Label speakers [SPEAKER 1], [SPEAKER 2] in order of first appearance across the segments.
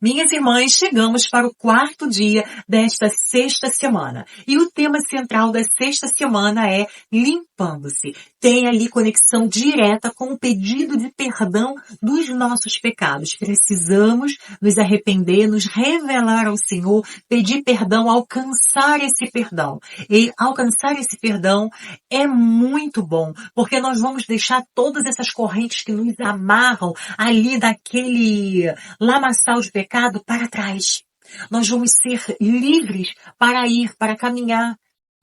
[SPEAKER 1] Minhas irmãs, chegamos para o quarto dia desta sexta semana. E o tema central da sexta semana é limpando-se. Tem ali conexão direta com o pedido de perdão dos nossos pecados. Precisamos nos arrepender, nos revelar ao Senhor, pedir perdão, alcançar esse perdão. E alcançar esse perdão é muito bom, porque nós vamos deixar todas essas correntes que nos amarram ali daquele lamaçal de pecado para trás. Nós vamos ser livres para ir, para caminhar,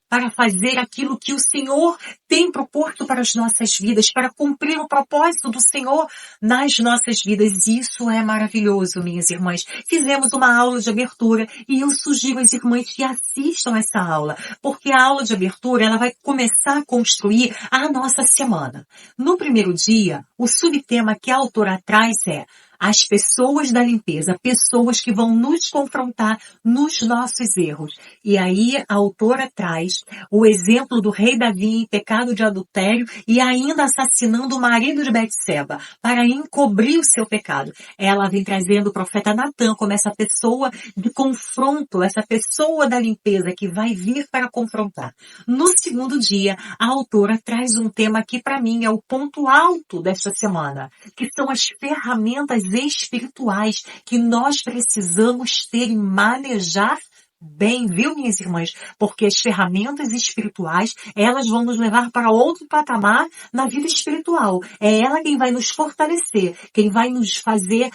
[SPEAKER 1] para fazer aquilo que o Senhor tem proposto para as nossas vidas, para cumprir o propósito do Senhor nas nossas vidas. Isso é maravilhoso, minhas irmãs. Fizemos uma aula de abertura e eu sugiro às irmãs que assistam essa aula, porque a aula de abertura, ela vai começar a construir a nossa semana. No primeiro dia, o subtema que a autora traz é as pessoas da limpeza, pessoas que vão nos confrontar nos nossos erros. E aí a autora traz o exemplo do rei Davi em pecado de adultério e ainda assassinando o marido de Betseba para encobrir o seu pecado. Ela vem trazendo o profeta Natã como essa pessoa de confronto, essa pessoa da limpeza que vai vir para confrontar. No segundo dia, a autora traz um tema que para mim é o ponto alto desta semana, que são as ferramentas espirituais que nós precisamos ter e manejar bem, viu, minhas irmãs? Porque as ferramentas espirituais, elas vão nos levar para outro patamar na vida espiritual. É ela quem vai nos fortalecer, quem vai nos fazer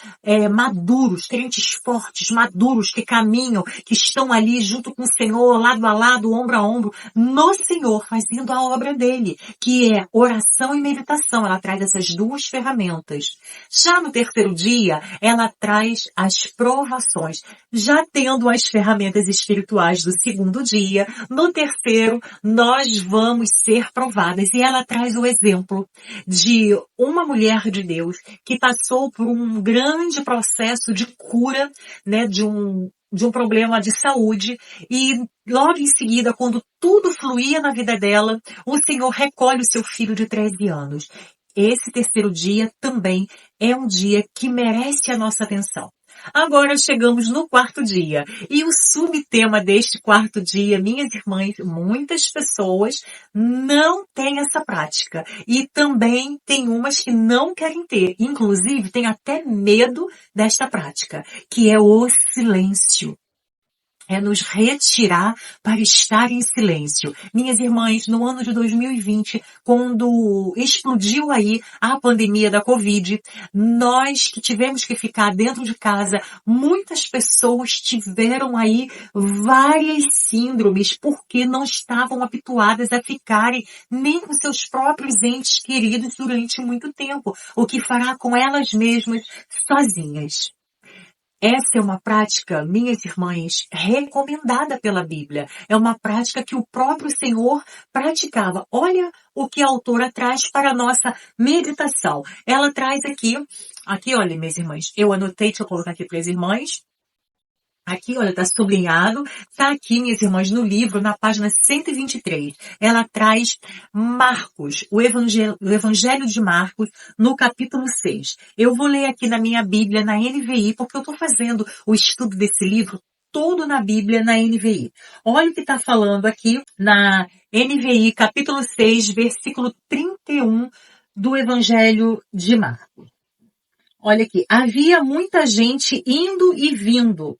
[SPEAKER 1] maduros, crentes fortes, maduros, que caminham, que estão ali junto com o Senhor, lado a lado, ombro a ombro, no Senhor, fazendo a obra dele, que é oração e meditação. Ela traz essas duas ferramentas. Já no terceiro dia, ela traz as provações. Já tendo as ferramentas espirituais do segundo dia, no terceiro nós vamos ser provadas. E ela traz o exemplo de uma mulher de Deus que passou por um grande processo de cura, né, de um problema de saúde, e logo em seguida, quando tudo fluía na vida dela, o Senhor recolhe o seu filho de 13 anos. Esse terceiro dia também é um dia que merece a nossa atenção. Agora chegamos no quarto dia. E o subtema deste quarto dia, minhas irmãs, muitas pessoas não têm essa prática. E também tem umas que não querem ter. Inclusive, tem até medo desta prática, que é o silêncio. É nos retirar para estar em silêncio. Minhas irmãs, no ano de 2020, quando explodiu aí a pandemia da Covid, nós que tivemos que ficar dentro de casa, muitas pessoas tiveram aí várias síndromes porque não estavam habituadas a ficarem nem com seus próprios entes queridos durante muito tempo, o que fará com elas mesmas sozinhas. Essa é uma prática, minhas irmãs, recomendada pela Bíblia. É uma prática que o próprio Senhor praticava. Olha o que a autora traz para a nossa meditação. Ela traz aqui, olha, minhas irmãs, eu anotei, deixa eu colocar aqui para as irmãs. Aqui, olha, está sublinhado, está aqui, minhas irmãs, no livro, na página 123. Ela traz Marcos, o Evangelho de Marcos, no capítulo 6. Eu vou ler aqui na minha Bíblia, na NVI, porque eu estou fazendo o estudo desse livro todo na Bíblia, na NVI. Olha o que está falando aqui na NVI, capítulo 6, versículo 31 do Evangelho de Marcos. Olha aqui, havia muita gente indo e vindo,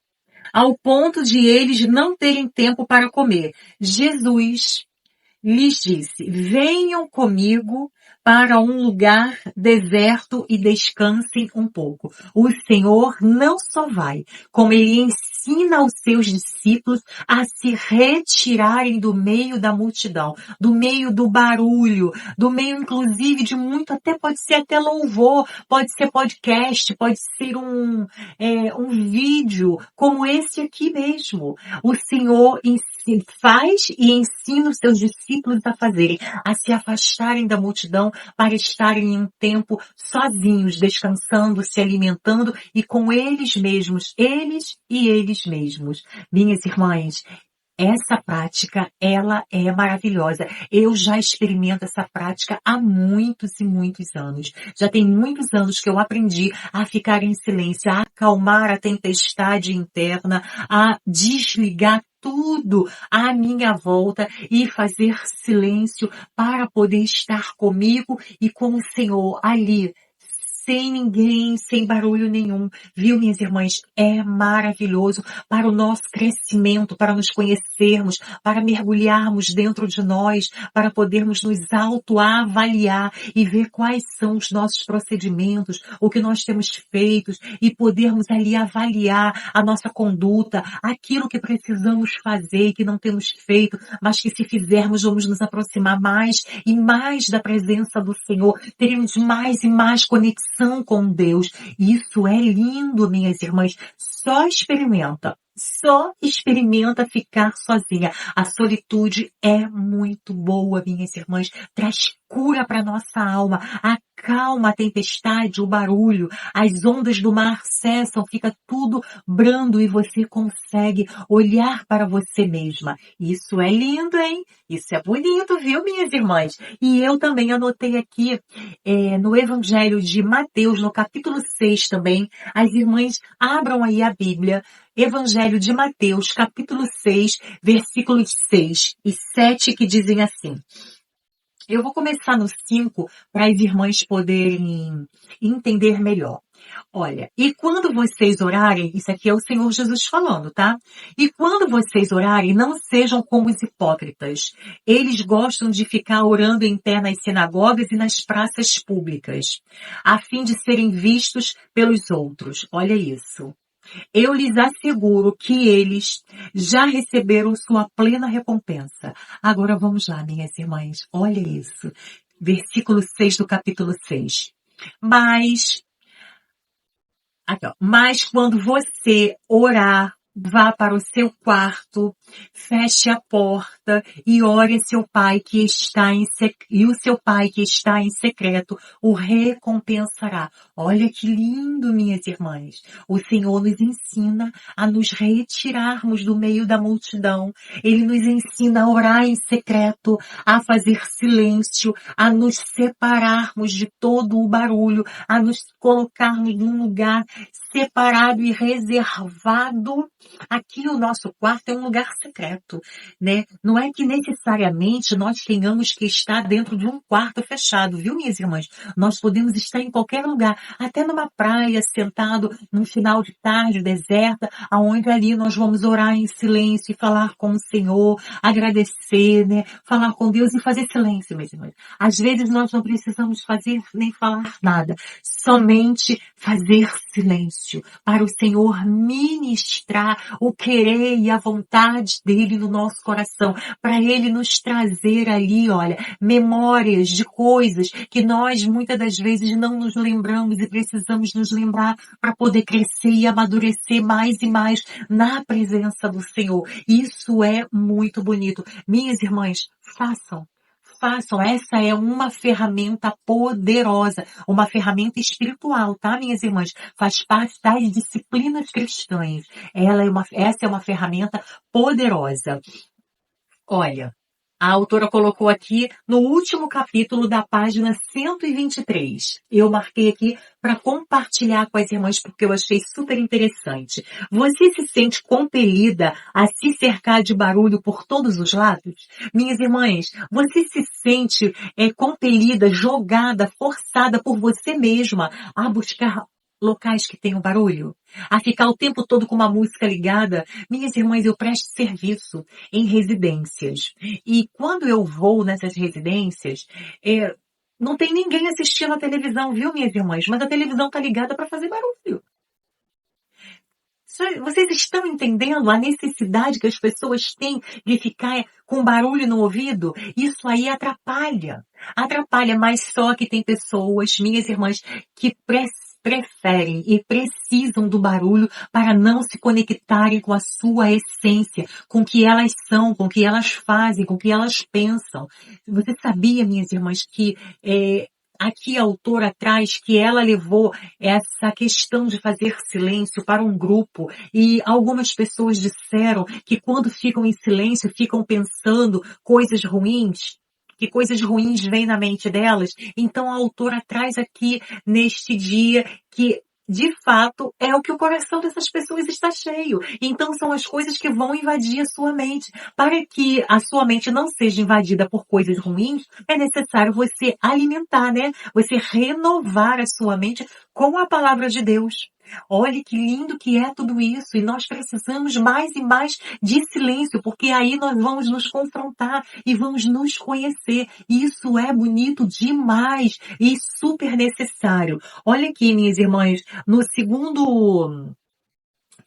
[SPEAKER 1] ao ponto de eles não terem tempo para comer. Jesus lhes disse: venham comigo para um lugar deserto e descansem um pouco. O Senhor não só vai, como ele ensina aos seus discípulos a se retirarem do meio da multidão, do meio do barulho, do meio inclusive de muito, até pode ser até louvor, pode ser podcast, pode ser um vídeo como esse aqui mesmo. O Senhor faz e ensina os seus discípulos a fazerem, a se afastarem da multidão para estarem em um tempo sozinhos, descansando, se alimentando e com eles mesmos, eles e eles mesmos. Minhas irmãs, essa prática, ela é maravilhosa. Eu já experimento essa prática há muitos e muitos anos. Já tem muitos anos que eu aprendi a ficar em silêncio, a acalmar a tempestade interna, a desligar tudo à minha volta e fazer silêncio para poder estar comigo e com o Senhor ali, sem ninguém, sem barulho nenhum. Viu, minhas irmãs? É maravilhoso para o nosso crescimento, para nos conhecermos, para mergulharmos dentro de nós, para podermos nos autoavaliar e ver quais são os nossos procedimentos, o que nós temos feito e podermos ali avaliar a nossa conduta, aquilo que precisamos fazer e que não temos feito, mas que se fizermos vamos nos aproximar mais e mais da presença do Senhor, teremos mais e mais conexão com Deus. Isso é lindo, minhas irmãs. Só experimenta ficar sozinha. A solitude é muito boa, minhas irmãs. Traz cura para nossa alma. Acalma a tempestade, o barulho. As ondas do mar cessam, fica tudo brando e você consegue olhar para você mesma. Isso é lindo, hein? Isso é bonito, viu, minhas irmãs? E eu também anotei aqui no Evangelho de Mateus, no capítulo 6 também. As irmãs abram aí a Bíblia. Evangelho de Mateus, capítulo 6, versículos 6 e 7, que dizem assim. Eu vou começar no 5 para as irmãs poderem entender melhor. Olha, e quando vocês orarem, isso aqui é o Senhor Jesus falando, tá? E quando vocês orarem, não sejam como os hipócritas. Eles gostam de ficar orando em pé nas sinagogas e nas praças públicas, a fim de serem vistos pelos outros. Olha isso. Eu lhes asseguro que eles já receberam sua plena recompensa. Agora vamos lá, minhas irmãs. Olha isso. Versículo 6 do capítulo 6. Mas quando você orar, vá para o seu quarto, feche a porta e ore a seu pai que está e o seu pai que está em secreto o recompensará. Olha que lindo, minhas irmãs. O Senhor nos ensina a nos retirarmos do meio da multidão. Ele nos ensina a orar em secreto, a fazer silêncio, a nos separarmos de todo o barulho, a nos colocarmos num lugar separado e reservado. Aqui o nosso quarto é um lugar secreto, né? Não é que necessariamente nós tenhamos que estar dentro de um quarto fechado, viu, minhas irmãs? Nós podemos estar em qualquer lugar, até numa praia, sentado num final de tarde deserta, aonde ali nós vamos orar em silêncio e falar com o Senhor, agradecer, né? Falar com Deus e fazer silêncio, minhas irmãs. Às vezes nós não precisamos fazer nem falar nada, somente fazer silêncio para o Senhor ministrar o querer e a vontade dele no nosso coração, para ele nos trazer ali, olha, memórias de coisas que nós muitas das vezes não nos lembramos e precisamos nos lembrar para poder crescer e amadurecer mais e mais na presença do Senhor. Isso é muito bonito. Minhas irmãs, façam, essa é uma ferramenta poderosa, uma ferramenta espiritual, tá, minhas irmãs? Faz parte das disciplinas cristãs. Essa é uma ferramenta poderosa. Olha, a autora colocou aqui no último capítulo da página 123. Eu marquei aqui para compartilhar com as irmãs porque eu achei super interessante. Você se sente compelida a se cercar de barulho por todos os lados? Minhas irmãs, você se sente compelida, jogada, forçada por você mesma a buscar locais que tenham barulho? A ficar o tempo todo com uma música ligada? Minhas irmãs, eu presto serviço em residências. E quando eu vou nessas residências, não tem ninguém assistindo a televisão, viu, minhas irmãs? Mas a televisão tá ligada para fazer barulho. Vocês estão entendendo a necessidade que as pessoas têm de ficar com barulho no ouvido? Isso aí atrapalha. Atrapalha, mas só que tem pessoas, minhas irmãs, que preferem e precisam do barulho para não se conectarem com a sua essência, com o que elas são, com o que elas fazem, com o que elas pensam. Você sabia, minhas irmãs, que aqui a autora traz que ela levou essa questão de fazer silêncio para um grupo e algumas pessoas disseram que quando ficam em silêncio ficam pensando coisas ruins, que coisas ruins vêm na mente delas. Então a autora traz aqui neste dia que de fato é o que o coração dessas pessoas está cheio. Então são as coisas que vão invadir a sua mente. Para que a sua mente não seja invadida por coisas ruins, é necessário você alimentar, né? Você renovar a sua mente com a palavra de Deus. Olhe que lindo que é tudo isso. E nós precisamos mais e mais de silêncio, porque aí nós vamos nos confrontar e vamos nos conhecer. Isso é bonito demais e super necessário. Olha aqui, minhas irmãs, no segundo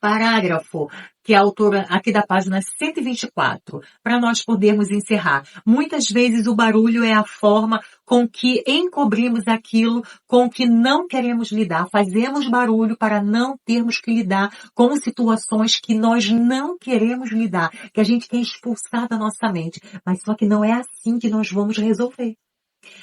[SPEAKER 1] parágrafo, que é a autora aqui da página 124, para nós podermos encerrar. Muitas vezes o barulho é a forma com que encobrimos aquilo com que não queremos lidar. Fazemos barulho para não termos que lidar com situações que nós não queremos lidar, que a gente quer expulsar da nossa mente. Mas só que não é assim que nós vamos resolver.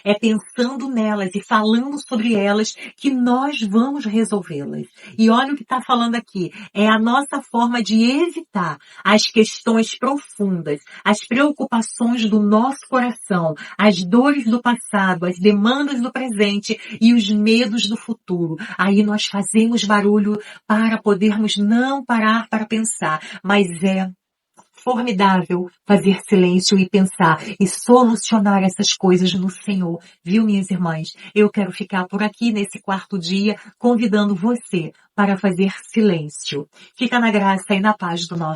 [SPEAKER 1] É pensando nelas e falando sobre elas que nós vamos resolvê-las. E olha o que está falando aqui. É a nossa forma de evitar as questões profundas, as preocupações do nosso coração, as dores do passado, as demandas do presente e os medos do futuro. Aí nós fazemos barulho para podermos não parar para pensar, mas é formidável fazer silêncio e pensar e solucionar essas coisas no Senhor. Viu, minhas irmãs? Eu quero ficar por aqui nesse quarto dia, convidando você para fazer silêncio. Fica na graça e na paz do nosso